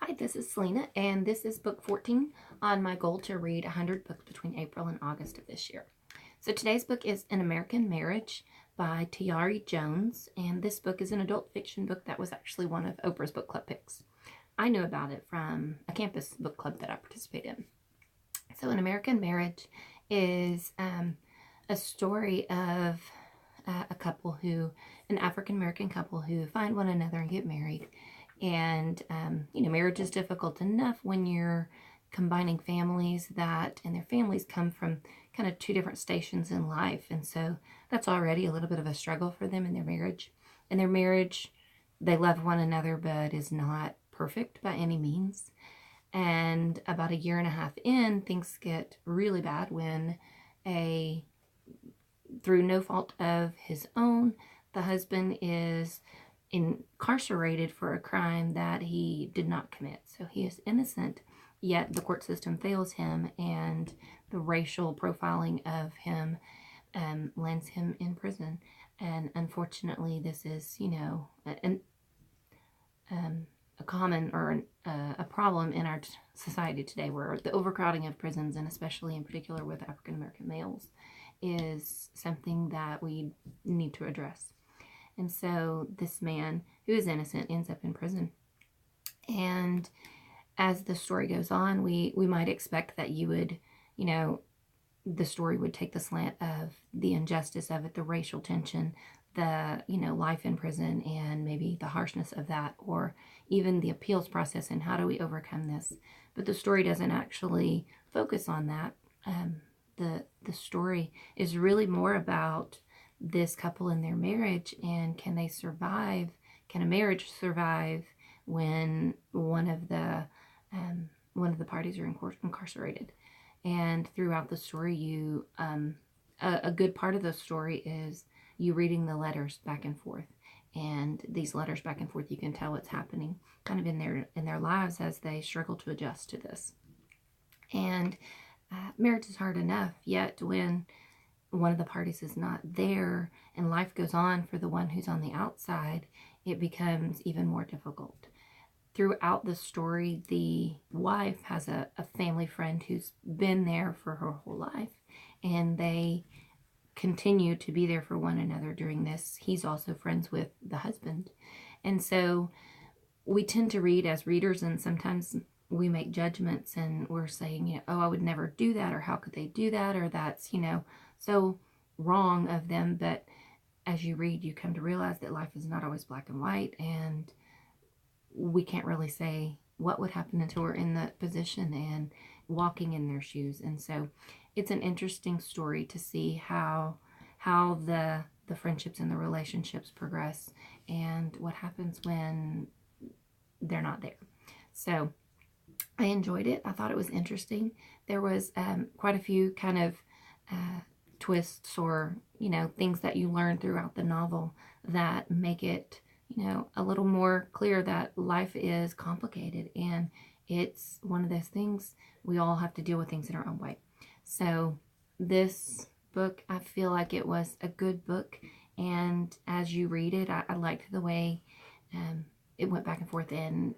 Hi, this is Selena, and this is book 14 on my goal to read 100 books between April and August of this year. So today's book is An American Marriage by Tayari Jones, and this book is an adult fiction book that was actually one of Oprah's book club picks. I knew about it from a campus book club that I participate in. So An American Marriage is a story of an African-American couple who find one another and get married. And, marriage is difficult enough when you're combining families and their families come from kind of two different stations in life. And so that's already a little bit of a struggle for them in their marriage. In their marriage, they love one another, but is not perfect by any means. And about a year and a half in, things get really bad when through no fault of his own, the husband is incarcerated for a crime that he did not commit. So he is innocent, yet the court system fails him, and the racial profiling of him lands him in prison. And unfortunately, this is, a common or a problem in our society today, where the overcrowding of prisons, and especially in particular with African American males, is something that we need to address. And so this man, who is innocent, ends up in prison. And as the story goes on, we might expect that the story would take the slant of the injustice of it, the racial tension, the, life in prison, and maybe the harshness of that, or even the appeals process and how do we overcome this. But the story doesn't actually focus on that. The story is really more about this couple in their marriage, and can they survive? Can a marriage survive when one of the parties are incarcerated? And throughout the story, a good part of the story is you reading the letters back and forth. And these letters back and forth, you can tell what's happening kind of in their lives as they struggle to adjust to this. And marriage is hard enough, yet when one of the parties is not there and life goes on for the one who's on the outside, it becomes even more difficult. Throughout the story, the wife has a family friend who's been there for her whole life, and they continue to be there for one another during this. He's also friends with the husband. And so we tend to read as readers, and sometimes we make judgments and we're saying, oh, I would never do that, or how could they do that, or that's, so wrong of them. But as you read, you come to realize that life is not always black and white, and we can't really say what would happen until we're in that position and walking in their shoes. And so it's an interesting story to see how the friendships and the relationships progress and what happens when they're not there. So I enjoyed it. I thought it was interesting. There was quite a few kind of twists or, things that you learn throughout the novel that make it, a little more clear that life is complicated, and it's one of those things we all have to deal with things in our own way. So this book, I feel like it was a good book, and as you read it, I liked the way it went back and forth, and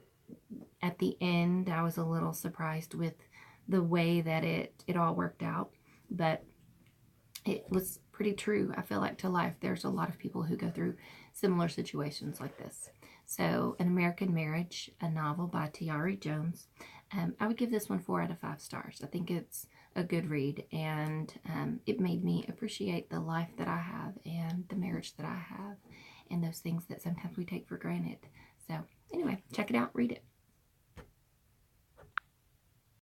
at the end, I was a little surprised with the way that it all worked out, but it was pretty true, I feel like, to life. There's a lot of people who go through similar situations like this. So, An American Marriage, a novel by Tayari Jones. I would give this one 4 out of 5 stars. I think it's a good read, and it made me appreciate the life that I have and the marriage that I have and those things that sometimes we take for granted. So, anyway, check it out, read it.